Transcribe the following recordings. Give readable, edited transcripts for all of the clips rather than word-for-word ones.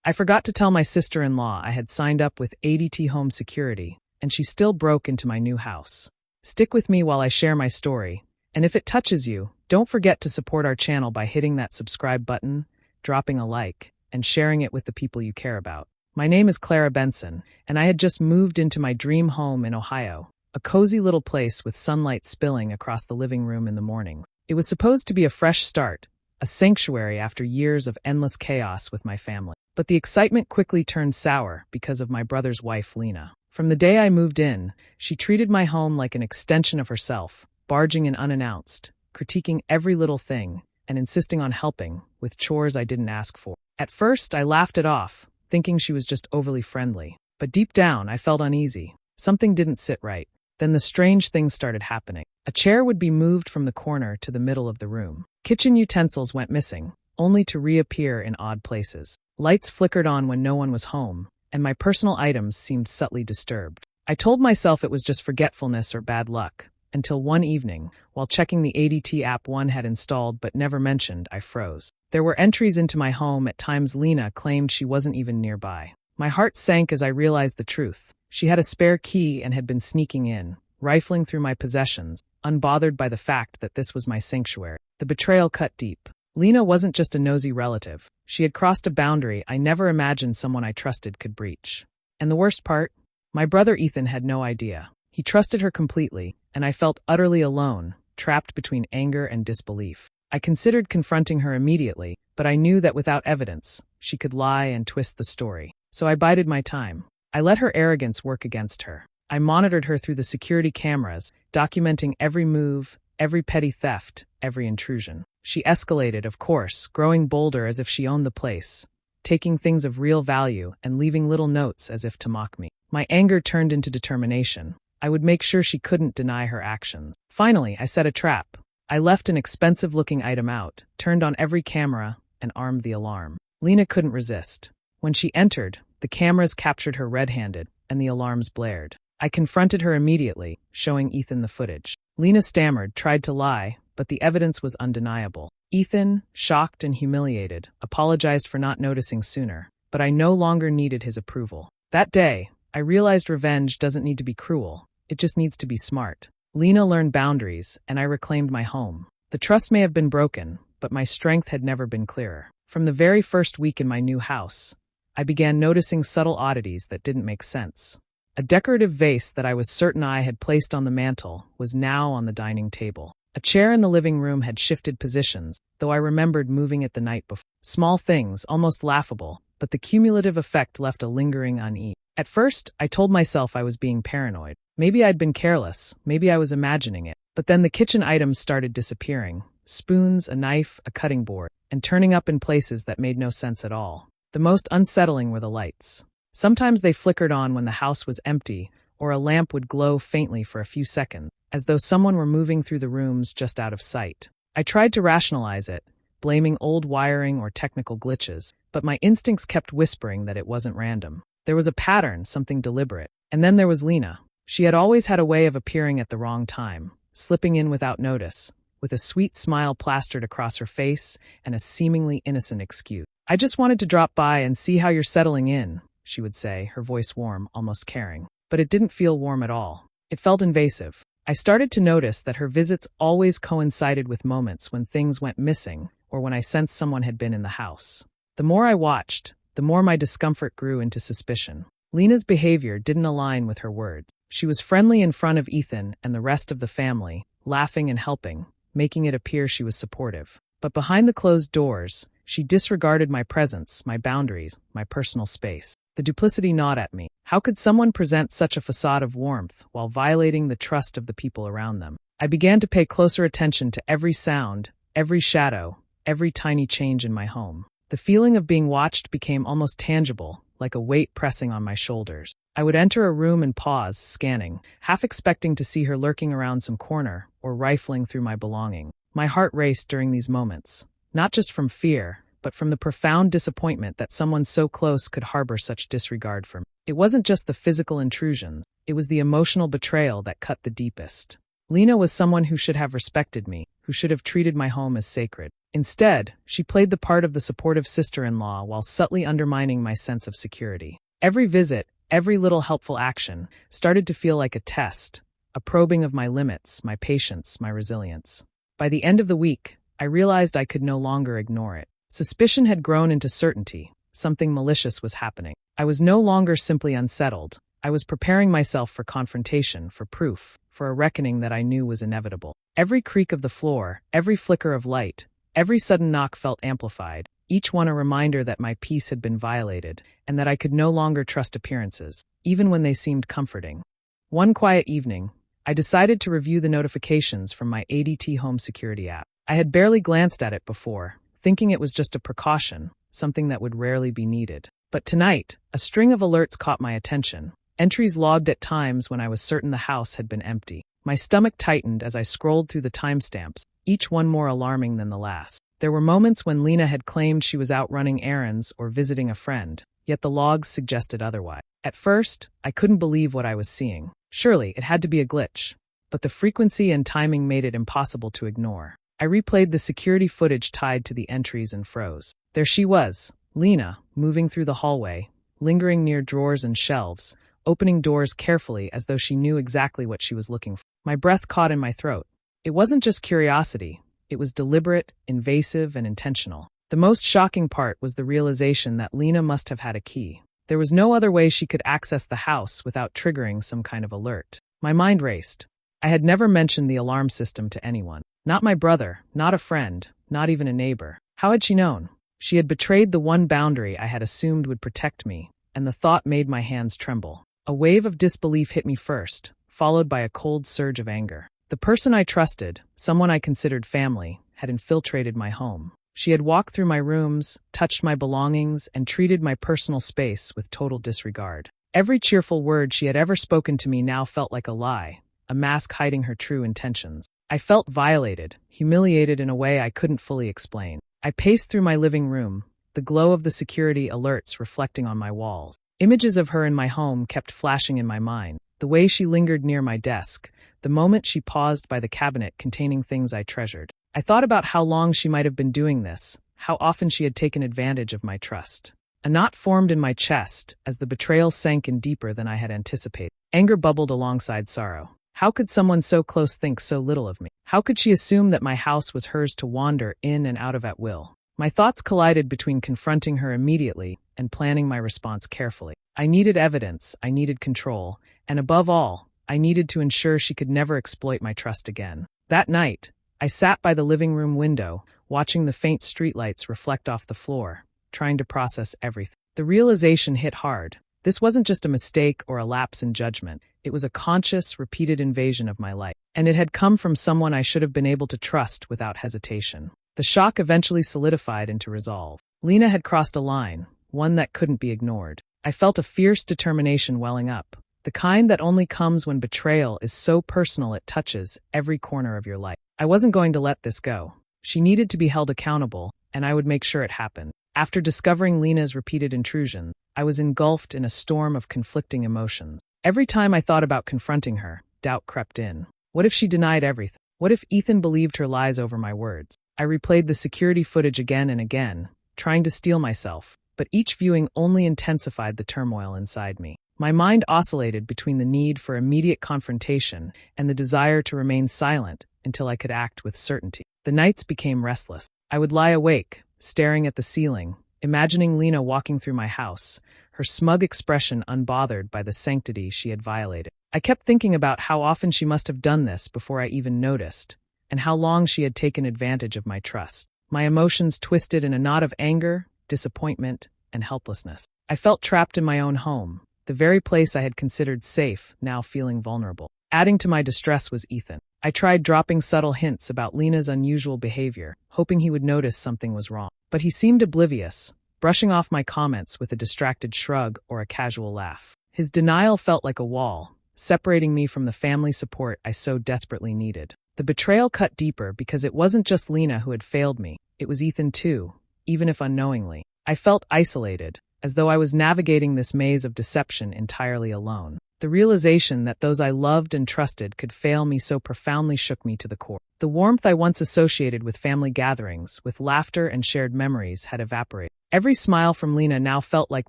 I forgot to tell my sister-in-law I had signed up with ADT Home Security, and she still broke into my new house. Stick with me while I share my story, and if it touches you, don't forget to support our channel by hitting that subscribe button, dropping a like, and sharing it with the people you care about. My name is Clara Benson, and I had just moved into my dream home in Ohio, a cozy little place with sunlight spilling across the living room in the morning. It was supposed to be a fresh start, a sanctuary after years of endless chaos with my family. But the excitement quickly turned sour because of my brother's wife, Lena. From the day I moved in, she treated my home like an extension of herself, barging in unannounced, critiquing every little thing, and insisting on helping with chores I didn't ask for. At first, I laughed it off, thinking she was just overly friendly. But deep down, I felt uneasy. Something didn't sit right. Then the strange things started happening. A chair would be moved from the corner to the middle of the room. Kitchen utensils went missing, only to reappear in odd places. Lights flickered on when no one was home, and my personal items seemed subtly disturbed. I told myself it was just forgetfulness or bad luck, until one evening, while checking the ADT app one had installed but never mentioned, I froze. There were entries into my home at times Lena claimed she wasn't even nearby. My heart sank as I realized the truth. She had a spare key and had been sneaking in, rifling through my possessions, unbothered by the fact that this was my sanctuary. The betrayal cut deep. Lena wasn't just a nosy relative. She had crossed a boundary I never imagined someone I trusted could breach. And the worst part? My brother Ethan had no idea. He trusted her completely, and I felt utterly alone, trapped between anger and disbelief. I considered confronting her immediately, but I knew that without evidence, she could lie and twist the story. So I bided my time. I let her arrogance work against her. I monitored her through the security cameras, documenting every move, every petty theft, every intrusion. She escalated, of course, growing bolder as if she owned the place, taking things of real value and leaving little notes as if to mock me. My anger turned into determination. I would make sure she couldn't deny her actions. Finally, I set a trap. I left an expensive-looking item out, turned on every camera, and armed the alarm. Lena couldn't resist. When she entered, the cameras captured her red-handed, and the alarms blared. I confronted her immediately, showing Ethan the footage. Lena stammered, tried to lie, but the evidence was undeniable. Ethan, shocked and humiliated, apologized for not noticing sooner, but I no longer needed his approval. That day, I realized revenge doesn't need to be cruel, it just needs to be smart. Lena learned boundaries, and I reclaimed my home. The trust may have been broken, but my strength had never been clearer. From the very first week in my new house, I began noticing subtle oddities that didn't make sense. A decorative vase that I was certain I had placed on the mantel was now on the dining table. A chair in the living room had shifted positions, though I remembered moving it the night before. Small things, almost laughable, but the cumulative effect left a lingering unease. At first, I told myself I was being paranoid. Maybe I'd been careless, maybe I was imagining it. But then the kitchen items started disappearing. Spoons, a knife, a cutting board, and turning up in places that made no sense at all. The most unsettling were the lights. Sometimes they flickered on when the house was empty, or a lamp would glow faintly for a few seconds, as though someone were moving through the rooms just out of sight. I tried to rationalize it, blaming old wiring or technical glitches, but my instincts kept whispering that it wasn't random. There was a pattern, something deliberate. And then there was Lena. She had always had a way of appearing at the wrong time, slipping in without notice, with a sweet smile plastered across her face and a seemingly innocent excuse. "I just wanted to drop by and see how you're settling in," she would say, her voice warm, almost caring. But it didn't feel warm at all. It felt invasive. I started to notice that her visits always coincided with moments when things went missing or when I sensed someone had been in the house. The more I watched, the more my discomfort grew into suspicion. Lena's behavior didn't align with her words. She was friendly in front of Ethan and the rest of the family, laughing and helping, making it appear she was supportive. But behind the closed doors, she disregarded my presence, my boundaries, my personal space. The duplicity gnawed at me. How could someone present such a facade of warmth while violating the trust of the people around them? I began to pay closer attention to every sound, every shadow, every tiny change in my home. The feeling of being watched became almost tangible, like a weight pressing on my shoulders. I would enter a room and pause, scanning, half expecting to see her lurking around some corner or rifling through my belongings. My heart raced during these moments, not just from fear, but from the profound disappointment that someone so close could harbor such disregard for me. It wasn't just the physical intrusions, it was the emotional betrayal that cut the deepest. Lena was someone who should have respected me, who should have treated my home as sacred. Instead, she played the part of the supportive sister-in-law while subtly undermining my sense of security. Every visit, every little helpful action, started to feel like a test, a probing of my limits, my patience, my resilience. By the end of the week, I realized I could no longer ignore it. Suspicion had grown into certainty. Something malicious was happening. I was no longer simply unsettled. I was preparing myself for confrontation, for proof, for a reckoning that I knew was inevitable. Every creak of the floor, every flicker of light, every sudden knock felt amplified, each one a reminder that my peace had been violated, and that I could no longer trust appearances, even when they seemed comforting. One quiet evening, I decided to review the notifications from my ADT home security app. I had barely glanced at it before, thinking it was just a precaution, something that would rarely be needed. But tonight, a string of alerts caught my attention, entries logged at times when I was certain the house had been empty. My stomach tightened as I scrolled through the timestamps, each one more alarming than the last. There were moments when Lena had claimed she was out running errands or visiting a friend, yet the logs suggested otherwise. At first, I couldn't believe what I was seeing. Surely, it had to be a glitch, but the frequency and timing made it impossible to ignore. I replayed the security footage tied to the entries and froze. There she was, Lena, moving through the hallway, lingering near drawers and shelves, opening doors carefully as though she knew exactly what she was looking for. My breath caught in my throat. It wasn't just curiosity. It was deliberate, invasive, and intentional. The most shocking part was the realization that Lena must have had a key. There was no other way she could access the house without triggering some kind of alert. My mind raced. I had never mentioned the alarm system to anyone. Not my brother, not a friend, not even a neighbor. How had she known? She had betrayed the one boundary I had assumed would protect me, and the thought made my hands tremble. A wave of disbelief hit me first, followed by a cold surge of anger. The person I trusted, someone I considered family, had infiltrated my home. She had walked through my rooms, touched my belongings, and treated my personal space with total disregard. Every cheerful word she had ever spoken to me now felt like a lie, a mask hiding her true intentions. I felt violated, humiliated in a way I couldn't fully explain. I paced through my living room, the glow of the security alerts reflecting on my walls. Images of her in my home kept flashing in my mind. The way she lingered near my desk, the moment she paused by the cabinet containing things I treasured. I thought about how long she might have been doing this, how often she had taken advantage of my trust. A knot formed in my chest as the betrayal sank in deeper than I had anticipated. Anger bubbled alongside sorrow. How could someone so close think so little of me? How could she assume that my house was hers to wander in and out of at will? My thoughts collided between confronting her immediately and planning my response carefully. I needed evidence, I needed control, and above all, I needed to ensure she could never exploit my trust again. That night, I sat by the living room window, watching the faint streetlights reflect off the floor, trying to process everything. The realization hit hard. This wasn't just a mistake or a lapse in judgment. It was a conscious, repeated invasion of my life. And it had come from someone I should have been able to trust without hesitation. The shock eventually solidified into resolve. Lena had crossed a line, one that couldn't be ignored. I felt a fierce determination welling up, the kind that only comes when betrayal is so personal it touches every corner of your life. I wasn't going to let this go. She needed to be held accountable, and I would make sure it happened. After discovering Lena's repeated intrusion, I was engulfed in a storm of conflicting emotions. Every time I thought about confronting her, doubt crept in. What if she denied everything? What if Ethan believed her lies over my words? I replayed the security footage again and again, trying to steel myself, but each viewing only intensified the turmoil inside me. My mind oscillated between the need for immediate confrontation and the desire to remain silent until I could act with certainty. The nights became restless. I would lie awake, staring at the ceiling, imagining Lena walking through my house, her smug expression unbothered by the sanctity she had violated. I kept thinking about how often she must have done this before I even noticed, and how long she had taken advantage of my trust. My emotions twisted in a knot of anger, disappointment, and helplessness. I felt trapped in my own home, the very place I had considered safe, now feeling vulnerable. Adding to my distress was Ethan. I tried dropping subtle hints about Lena's unusual behavior, hoping he would notice something was wrong. But he seemed oblivious, brushing off my comments with a distracted shrug or a casual laugh. His denial felt like a wall, separating me from the family support I so desperately needed. The betrayal cut deeper because it wasn't just Lena who had failed me, it was Ethan too, even if unknowingly. I felt isolated, as though I was navigating this maze of deception entirely alone. The realization that those I loved and trusted could fail me so profoundly shook me to the core. The warmth I once associated with family gatherings, with laughter and shared memories, had evaporated. Every smile from Lena now felt like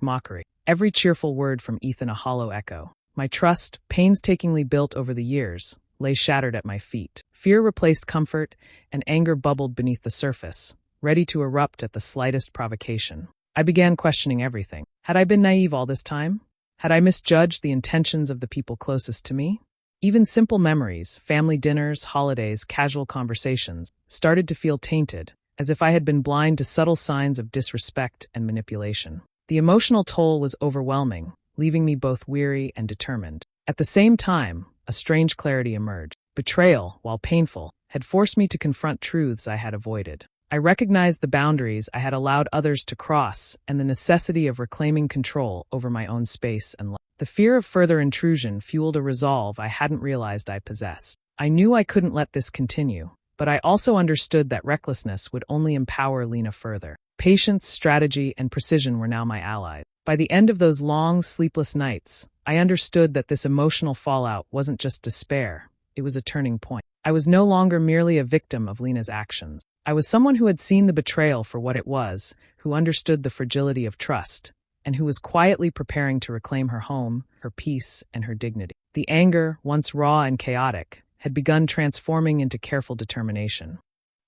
mockery, every cheerful word from Ethan a hollow echo. My trust, painstakingly built over the years, lay shattered at my feet. Fear replaced comfort, and anger bubbled beneath the surface, ready to erupt at the slightest provocation. I began questioning everything. Had I been naive all this time? Had I misjudged the intentions of the people closest to me? Even simple memories, family dinners, holidays, casual conversations, started to feel tainted, as if I had been blind to subtle signs of disrespect and manipulation. The emotional toll was overwhelming, leaving me both weary and determined. At the same time, a strange clarity emerged. Betrayal, while painful, had forced me to confront truths I had avoided. I recognized the boundaries I had allowed others to cross and the necessity of reclaiming control over my own space and life. The fear of further intrusion fueled a resolve I hadn't realized I possessed. I knew I couldn't let this continue, but I also understood that recklessness would only empower Lena further. Patience, strategy, and precision were now my allies. By the end of those long, sleepless nights, I understood that this emotional fallout wasn't just despair, it was a turning point. I was no longer merely a victim of Lena's actions. I was someone who had seen the betrayal for what it was, who understood the fragility of trust, and who was quietly preparing to reclaim her home, her peace, and her dignity. The anger, once raw and chaotic, had begun transforming into careful determination.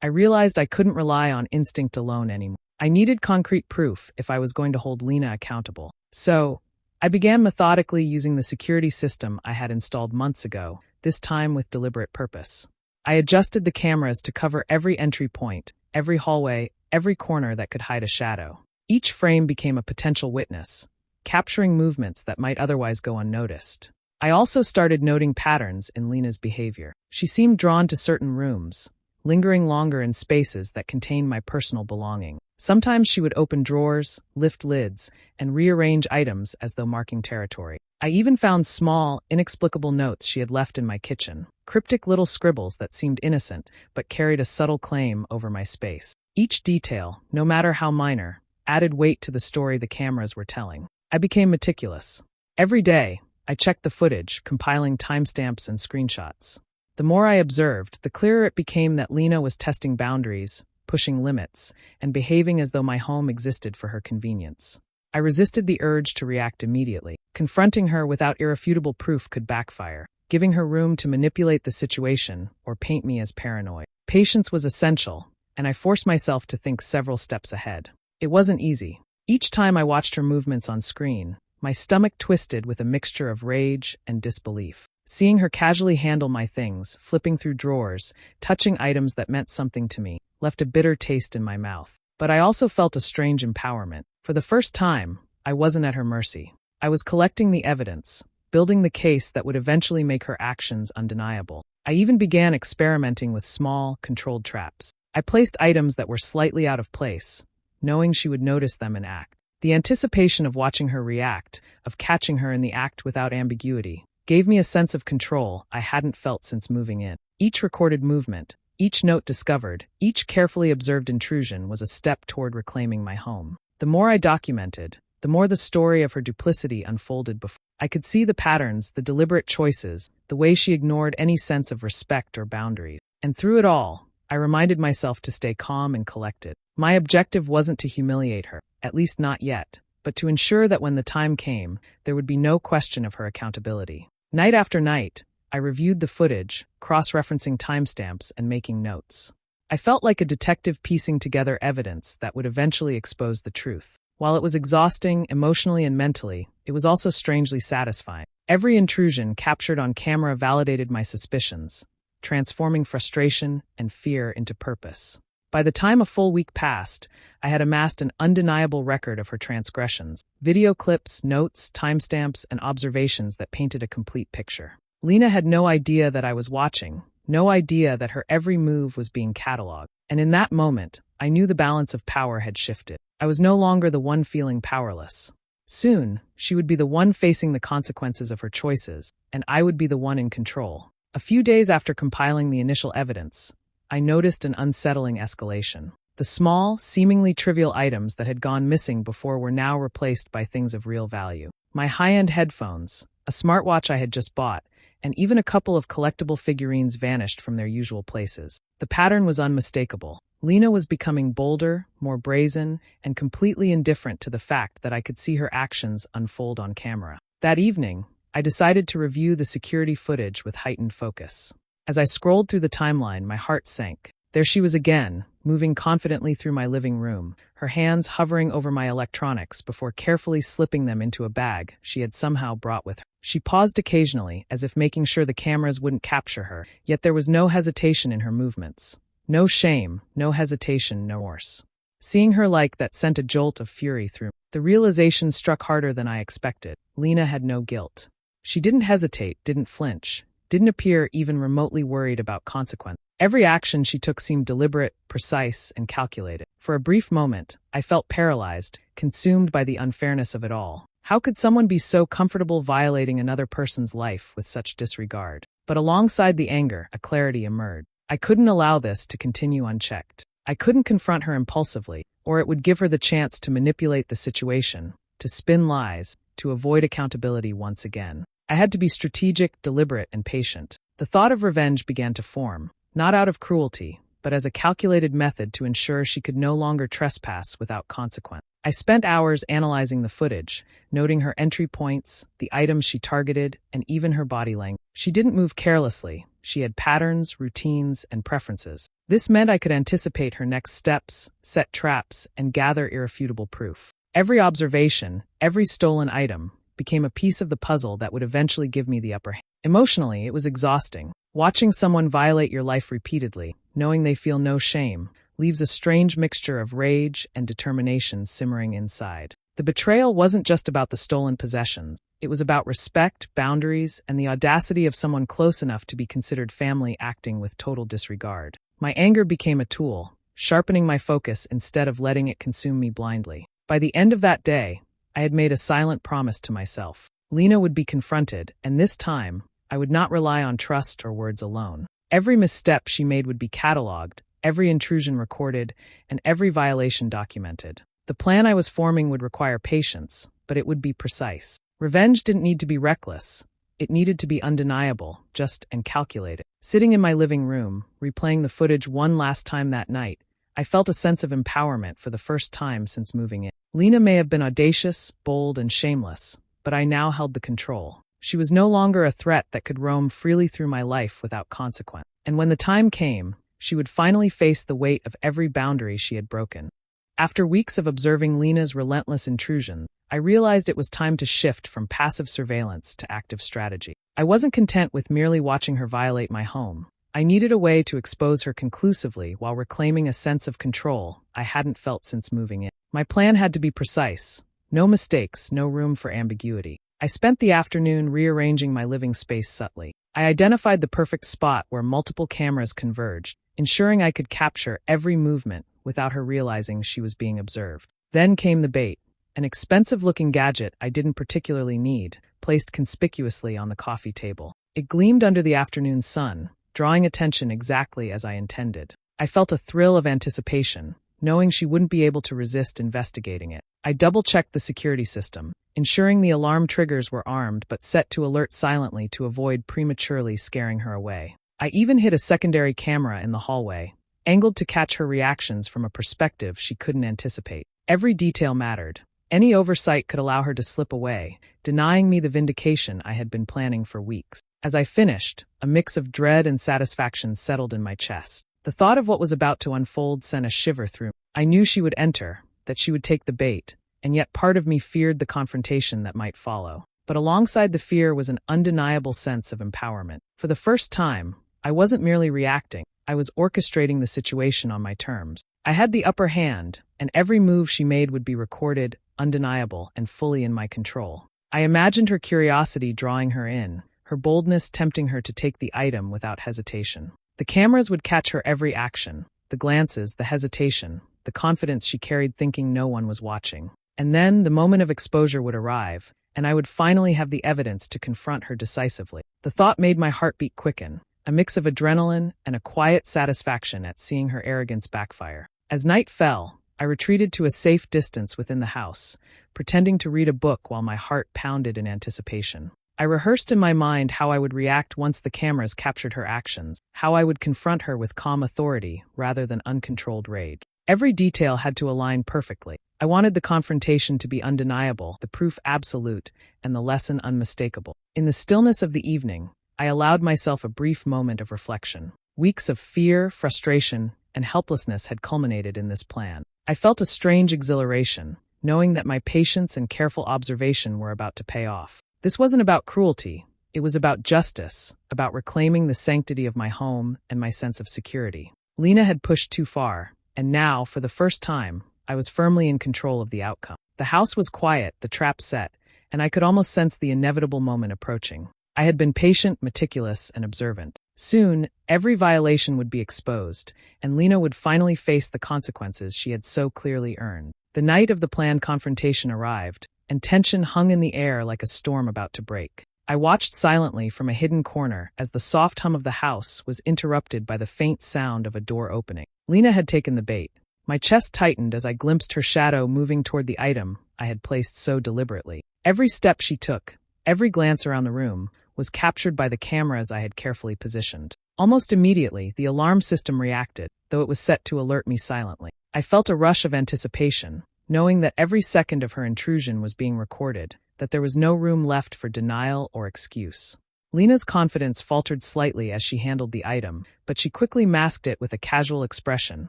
I realized I couldn't rely on instinct alone anymore. I needed concrete proof if I was going to hold Lena accountable. So, I began methodically using the security system I had installed months ago, this time with deliberate purpose. I adjusted the cameras to cover every entry point, every hallway, every corner that could hide a shadow. Each frame became a potential witness, capturing movements that might otherwise go unnoticed. I also started noting patterns in Lena's behavior. She seemed drawn to certain rooms, lingering longer in spaces that contained my personal belongings. Sometimes she would open drawers, lift lids, and rearrange items as though marking territory. I even found small, inexplicable notes she had left in my kitchen, cryptic little scribbles that seemed innocent but carried a subtle claim over my space. Each detail, no matter how minor, added weight to the story the cameras were telling. I became meticulous. Every day, I checked the footage, compiling timestamps and screenshots. The more I observed, the clearer it became that Lena was testing boundaries, pushing limits, and behaving as though my home existed for her convenience. I resisted the urge to react immediately. Confronting her without irrefutable proof could backfire, giving her room to manipulate the situation or paint me as paranoid. Patience was essential, and I forced myself to think several steps ahead. It wasn't easy. Each time I watched her movements on screen, my stomach twisted with a mixture of rage and disbelief. Seeing her casually handle my things, flipping through drawers, touching items that meant something to me, left a bitter taste in my mouth. But I also felt a strange empowerment. For the first time, I wasn't at her mercy. I was collecting the evidence, building the case that would eventually make her actions undeniable. I even began experimenting with small, controlled traps. I placed items that were slightly out of place, knowing she would notice them and act. The anticipation of watching her react, of catching her in the act without ambiguity, gave me a sense of control I hadn't felt since moving in. Each recorded movement, each note discovered, each carefully observed intrusion was a step toward reclaiming my home. The more I documented, the more the story of her duplicity unfolded before. I could see the patterns, the deliberate choices, the way she ignored any sense of respect or boundaries. And through it all, I reminded myself to stay calm and collected. My objective wasn't to humiliate her, at least not yet, but to ensure that when the time came, there would be no question of her accountability. Night after night, I reviewed the footage, cross-referencing timestamps and making notes. I felt like a detective piecing together evidence that would eventually expose the truth. While it was exhausting emotionally and mentally, it was also strangely satisfying. Every intrusion captured on camera validated my suspicions, transforming frustration and fear into purpose. By the time a full week passed, I had amassed an undeniable record of her transgressions, video clips, notes, timestamps, and observations that painted a complete picture. Lena had no idea that I was watching, no idea that her every move was being cataloged. And in that moment, I knew the balance of power had shifted. I was no longer the one feeling powerless. Soon, she would be the one facing the consequences of her choices, and I would be the one in control. A few days after compiling the initial evidence, I noticed an unsettling escalation. The small, seemingly trivial items that had gone missing before were now replaced by things of real value. My high-end headphones, a smartwatch I had just bought, and even a couple of collectible figurines vanished from their usual places. The pattern was unmistakable. Lena was becoming bolder, more brazen, and completely indifferent to the fact that I could see her actions unfold on camera. That evening, I decided to review the security footage with heightened focus. As I scrolled through the timeline, my heart sank. There she was again, moving confidently through my living room, her hands hovering over my electronics before carefully slipping them into a bag she had somehow brought with her. She paused occasionally, as if making sure the cameras wouldn't capture her, yet there was no hesitation in her movements. No shame, no hesitation, no remorse. Seeing her like that sent a jolt of fury through me. The realization struck harder than I expected. Lena had no guilt. She didn't hesitate, didn't flinch, didn't appear even remotely worried about consequence. Every action she took seemed deliberate, precise, and calculated. For a brief moment, I felt paralyzed, consumed by the unfairness of it all. How could someone be so comfortable violating another person's life with such disregard? But alongside the anger, a clarity emerged. I couldn't allow this to continue unchecked. I couldn't confront her impulsively, or it would give her the chance to manipulate the situation, to spin lies, to avoid accountability once again. I had to be strategic, deliberate, and patient. The thought of revenge began to form, not out of cruelty, but as a calculated method to ensure she could no longer trespass without consequence. I spent hours analyzing the footage, noting her entry points, the items she targeted, and even her body language. She didn't move carelessly. She had patterns, routines, and preferences. This meant I could anticipate her next steps, set traps, and gather irrefutable proof. Every observation, every stolen item, became a piece of the puzzle that would eventually give me the upper hand. Emotionally, it was exhausting. Watching someone violate your life repeatedly, knowing they feel no shame, leaves a strange mixture of rage and determination simmering inside. The betrayal wasn't just about the stolen possessions. It was about respect, boundaries, and the audacity of someone close enough to be considered family acting with total disregard. My anger became a tool, sharpening my focus instead of letting it consume me blindly. By the end of that day, I had made a silent promise to myself. Lena would be confronted, and this time, I would not rely on trust or words alone. Every misstep she made would be catalogued, every intrusion recorded, and every violation documented. The plan I was forming would require patience, but it would be precise. Revenge didn't need to be reckless. It needed to be undeniable, just and calculated. Sitting in my living room, replaying the footage one last time that night, I felt a sense of empowerment for the first time since moving in. Lena may have been audacious, bold, and shameless, but I now held the control. She was no longer a threat that could roam freely through my life without consequence. And when the time came, she would finally face the weight of every boundary she had broken. After weeks of observing Lena's relentless intrusion, I realized it was time to shift from passive surveillance to active strategy. I wasn't content with merely watching her violate my home. I needed a way to expose her conclusively while reclaiming a sense of control I hadn't felt since moving in. My plan had to be precise. No mistakes, no room for ambiguity. I spent the afternoon rearranging my living space subtly. I identified the perfect spot where multiple cameras converged, ensuring I could capture every movement without her realizing she was being observed. Then came the bait, an expensive-looking gadget I didn't particularly need, placed conspicuously on the coffee table. It gleamed under the afternoon sun, drawing attention exactly as I intended. I felt a thrill of anticipation, knowing she wouldn't be able to resist investigating it. I double-checked the security system, ensuring the alarm triggers were armed but set to alert silently to avoid prematurely scaring her away. I even hid a secondary camera in the hallway, angled to catch her reactions from a perspective she couldn't anticipate. Every detail mattered. Any oversight could allow her to slip away, denying me the vindication I had been planning for weeks. As I finished, a mix of dread and satisfaction settled in my chest. The thought of what was about to unfold sent a shiver through me. I knew she would enter, that she would take the bait, and yet part of me feared the confrontation that might follow. But alongside the fear was an undeniable sense of empowerment. For the first time, I wasn't merely reacting. I was orchestrating the situation on my terms. I had the upper hand, and every move she made would be recorded, undeniable, and fully in my control. I imagined her curiosity drawing her in, her boldness tempting her to take the item without hesitation. The cameras would catch her every action, the glances, the hesitation, the confidence she carried thinking no one was watching. And then the moment of exposure would arrive, and I would finally have the evidence to confront her decisively. The thought made my heartbeat quicken, a mix of adrenaline and a quiet satisfaction at seeing her arrogance backfire. As night fell, I retreated to a safe distance within the house, pretending to read a book while my heart pounded in anticipation. I rehearsed in my mind how I would react once the cameras captured her actions, how I would confront her with calm authority rather than uncontrolled rage. Every detail had to align perfectly. I wanted the confrontation to be undeniable, the proof absolute, and the lesson unmistakable. In the stillness of the evening, I allowed myself a brief moment of reflection. Weeks of fear, frustration, and helplessness had culminated in this plan. I felt a strange exhilaration, knowing that my patience and careful observation were about to pay off. This wasn't about cruelty. It was about justice, about reclaiming the sanctity of my home and my sense of security. Lena had pushed too far, and now, for the first time, I was firmly in control of the outcome. The house was quiet, the trap set, and I could almost sense the inevitable moment approaching. I had been patient, meticulous, and observant. Soon, every violation would be exposed, and Lena would finally face the consequences she had so clearly earned. The night of the planned confrontation arrived, and tension hung in the air like a storm about to break. I watched silently from a hidden corner as the soft hum of the house was interrupted by the faint sound of a door opening. Lena had taken the bait. My chest tightened as I glimpsed her shadow moving toward the item I had placed so deliberately. Every step she took, every glance around the room, was captured by the cameras I had carefully positioned. Almost immediately, the alarm system reacted, though it was set to alert me silently. I felt a rush of anticipation, knowing that every second of her intrusion was being recorded, that there was no room left for denial or excuse. Lena's confidence faltered slightly as she handled the item, but she quickly masked it with a casual expression,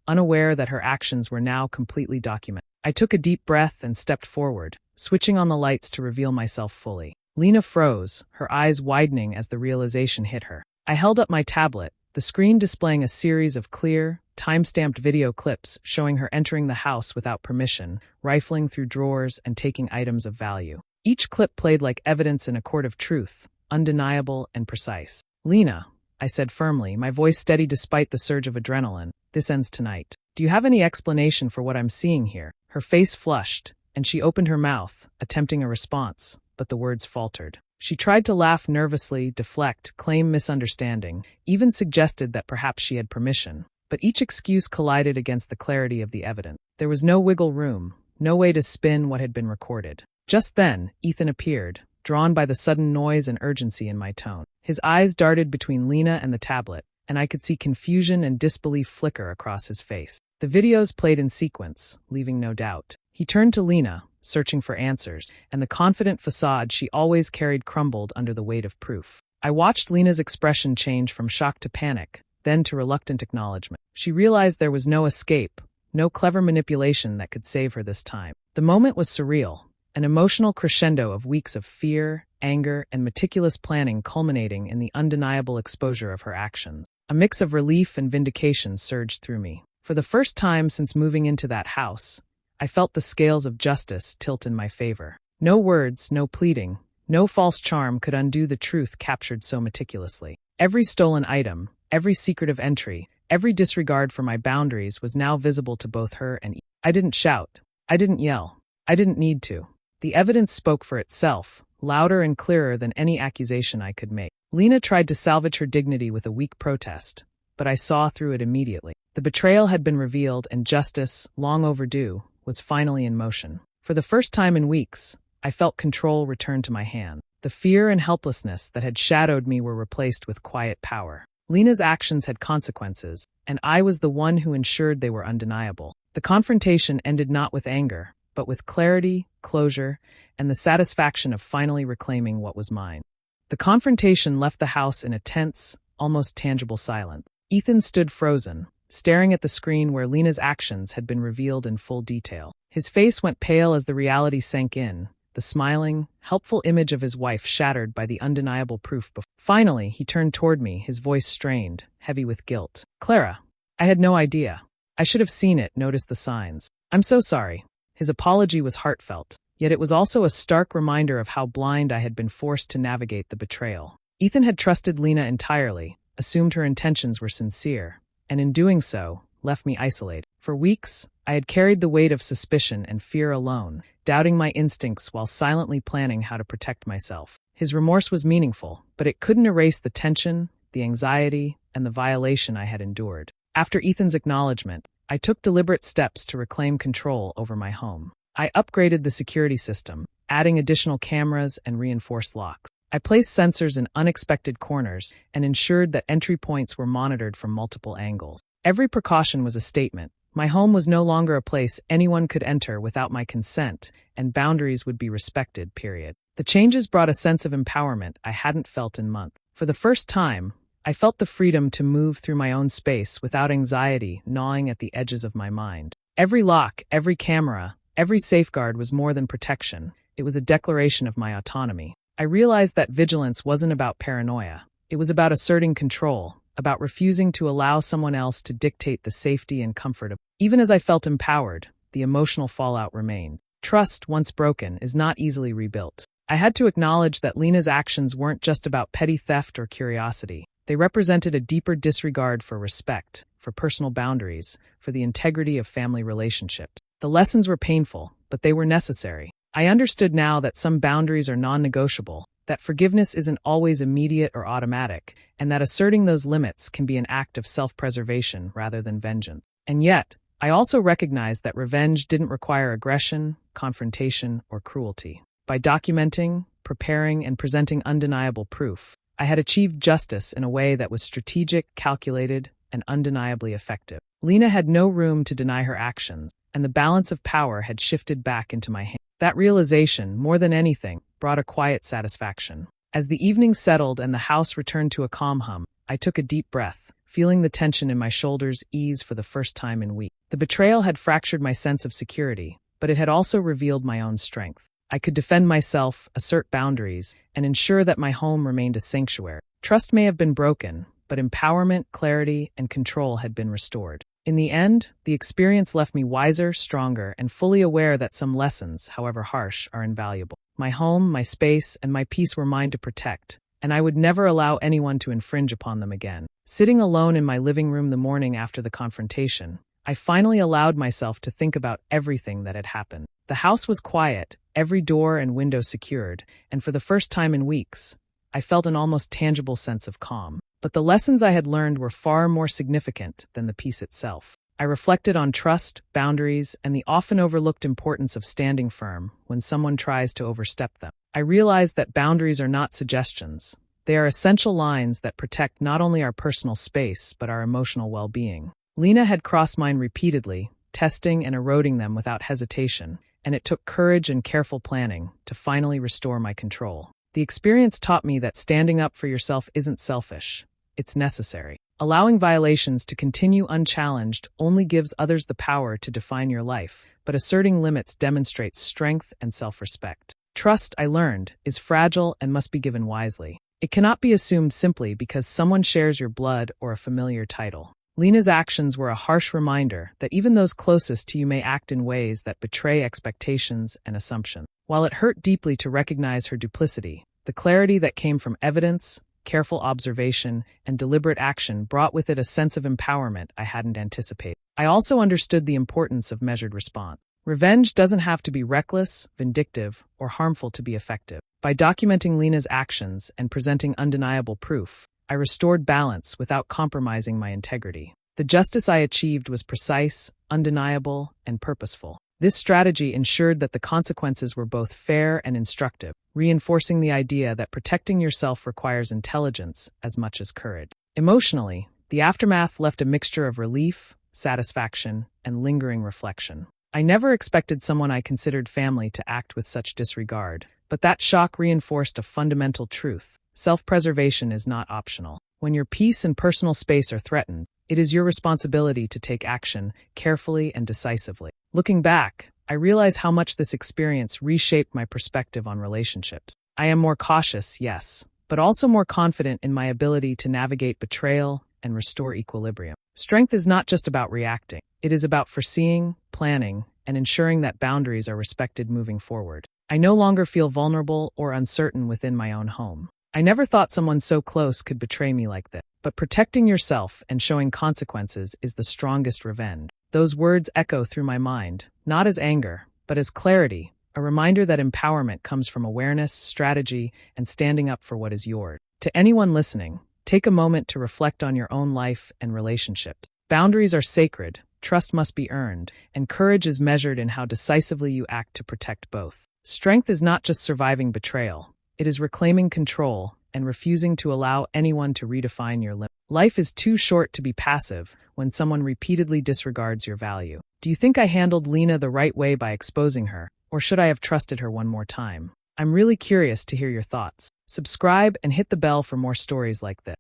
unaware that her actions were now completely documented. I took a deep breath and stepped forward, switching on the lights to reveal myself fully. Lena froze, her eyes widening as the realization hit her. I held up my tablet, the screen displaying a series of clear, time-stamped video clips showing her entering the house without permission, rifling through drawers and taking items of value. Each clip played like evidence in a court of truth, undeniable and precise. "Lena," I said firmly, my voice steady despite the surge of adrenaline, "this ends tonight. Do you have any explanation for what I'm seeing here?" Her face flushed, and she opened her mouth, attempting a response, but the words faltered. She tried to laugh nervously, deflect, claim misunderstanding, even suggested that perhaps she had permission. But each excuse collided against the clarity of the evidence. There was no wiggle room, no way to spin what had been recorded. Just then, Ethan appeared, drawn by the sudden noise and urgency in my tone. His eyes darted between Lena and the tablet, and I could see confusion and disbelief flicker across his face. The videos played in sequence, leaving no doubt. He turned to Lena, searching for answers, and the confident facade she always carried crumbled under the weight of proof. I watched Lena's expression change from shock to panic, then to reluctant acknowledgement. She realized there was no escape, no clever manipulation that could save her this time. The moment was surreal, an emotional crescendo of weeks of fear, anger, and meticulous planning culminating in the undeniable exposure of her actions. A mix of relief and vindication surged through me. For the first time since moving into that house, I felt the scales of justice tilt in my favor. No words, no pleading, no false charm could undo the truth captured so meticulously. Every stolen item, every secretive entry, every disregard for my boundaries was now visible to both her and I didn't shout. I didn't yell. I didn't need to. The evidence spoke for itself, louder and clearer than any accusation I could make. Lena tried to salvage her dignity with a weak protest, but I saw through it immediately. The betrayal had been revealed and justice, long overdue, was finally in motion. For the first time in weeks, I felt control return to my hand. The fear and helplessness that had shadowed me were replaced with quiet power. Lena's actions had consequences, and I was the one who ensured they were undeniable. The confrontation ended not with anger, but with clarity, closure, and the satisfaction of finally reclaiming what was mine. The confrontation left the house in a tense, almost tangible silence. Ethan stood frozen, staring at the screen where Lena's actions had been revealed in full detail. His face went pale as the reality sank in, the smiling, helpful image of his wife shattered by the undeniable proof before. Finally, he turned toward me, his voice strained, heavy with guilt. "Clara, I had no idea. I should have seen it, noticed the signs. I'm so sorry." His apology was heartfelt, yet it was also a stark reminder of how blind I had been forced to navigate the betrayal. Ethan had trusted Lena entirely, assumed her intentions were sincere, and in doing so, left me isolated. For weeks, I had carried the weight of suspicion and fear alone, doubting my instincts while silently planning how to protect myself. His remorse was meaningful, but it couldn't erase the tension, the anxiety, and the violation I had endured. After Ethan's acknowledgement, I took deliberate steps to reclaim control over my home. I upgraded the security system, adding additional cameras and reinforced locks. I placed sensors in unexpected corners and ensured that entry points were monitored from multiple angles. Every precaution was a statement. My home was no longer a place anyone could enter without my consent, and boundaries would be respected, period. The changes brought a sense of empowerment I hadn't felt in months. For the first time, I felt the freedom to move through my own space without anxiety gnawing at the edges of my mind. Every lock, every camera, every safeguard was more than protection. It was a declaration of my autonomy. I realized that vigilance wasn't about paranoia. It was about asserting control, about refusing to allow someone else to dictate the safety and comfort of. Even as I felt empowered, the emotional fallout remained. Trust, once broken, is not easily rebuilt. I had to acknowledge that Lena's actions weren't just about petty theft or curiosity. They represented a deeper disregard for respect, for personal boundaries, for the integrity of family relationships. The lessons were painful, but they were necessary. I understood now that some boundaries are non-negotiable, that forgiveness isn't always immediate or automatic, and that asserting those limits can be an act of self-preservation rather than vengeance. And yet, I also recognized that revenge didn't require aggression, confrontation, or cruelty. By documenting, preparing, and presenting undeniable proof, I had achieved justice in a way that was strategic, calculated, and undeniably effective. Lena had no room to deny her actions, and the balance of power had shifted back into my hands. That realization, more than anything, brought a quiet satisfaction. As the evening settled and the house returned to a calm hum, I took a deep breath, feeling the tension in my shoulders ease for the first time in weeks. The betrayal had fractured my sense of security, but it had also revealed my own strength. I could defend myself, assert boundaries, and ensure that my home remained a sanctuary. Trust may have been broken, but empowerment, clarity, and control had been restored. In the end, the experience left me wiser, stronger, and fully aware that some lessons, however harsh, are invaluable. My home, my space, and my peace were mine to protect, and I would never allow anyone to infringe upon them again. Sitting alone in my living room the morning after the confrontation, I finally allowed myself to think about everything that had happened. The house was quiet, every door and window secured, and for the first time in weeks, I felt an almost tangible sense of calm. But the lessons I had learned were far more significant than the peace itself. I reflected on trust, boundaries, and the often overlooked importance of standing firm when someone tries to overstep them. I realized that boundaries are not suggestions. They are essential lines that protect not only our personal space, but our emotional well-being. Lena had crossed mine repeatedly, testing and eroding them without hesitation, and it took courage and careful planning to finally restore my control. The experience taught me that standing up for yourself isn't selfish. It's necessary. Allowing violations to continue unchallenged only gives others the power to define your life, but asserting limits demonstrates strength and self-respect. Trust, I learned, is fragile and must be given wisely. It cannot be assumed simply because someone shares your blood or a familiar title. Lena's actions were a harsh reminder that even those closest to you may act in ways that betray expectations and assumptions. While it hurt deeply to recognize her duplicity, the clarity that came from evidence, careful observation, and deliberate action brought with it a sense of empowerment I hadn't anticipated. I also understood the importance of measured response. Revenge doesn't have to be reckless, vindictive, or harmful to be effective. By documenting Lena's actions and presenting undeniable proof, I restored balance without compromising my integrity. The justice I achieved was precise, undeniable, and purposeful. This strategy ensured that the consequences were both fair and instructive, reinforcing the idea that protecting yourself requires intelligence as much as courage. Emotionally, the aftermath left a mixture of relief, satisfaction, and lingering reflection. I never expected someone I considered family to act with such disregard, but that shock reinforced a fundamental truth. Self-preservation is not optional. When your peace and personal space are threatened, it is your responsibility to take action carefully and decisively. Looking back, I realize how much this experience reshaped my perspective on relationships. I am more cautious, yes, but also more confident in my ability to navigate betrayal and restore equilibrium. Strength is not just about reacting. It is about foreseeing, planning, and ensuring that boundaries are respected moving forward. I no longer feel vulnerable or uncertain within my own home. I never thought someone so close could betray me like this. But protecting yourself and showing consequences is the strongest revenge. Those words echo through my mind, not as anger, but as clarity, a reminder that empowerment comes from awareness, strategy, and standing up for what is yours. To anyone listening, take a moment to reflect on your own life and relationships. Boundaries are sacred, trust must be earned, and courage is measured in how decisively you act to protect both. Strength is not just surviving betrayal. It is reclaiming control and refusing to allow anyone to redefine your limits. Life is too short to be passive when someone repeatedly disregards your value. Do you think I handled Lena the right way by exposing her, or should I have trusted her one more time? I'm really curious to hear your thoughts. Subscribe and hit the bell for more stories like this.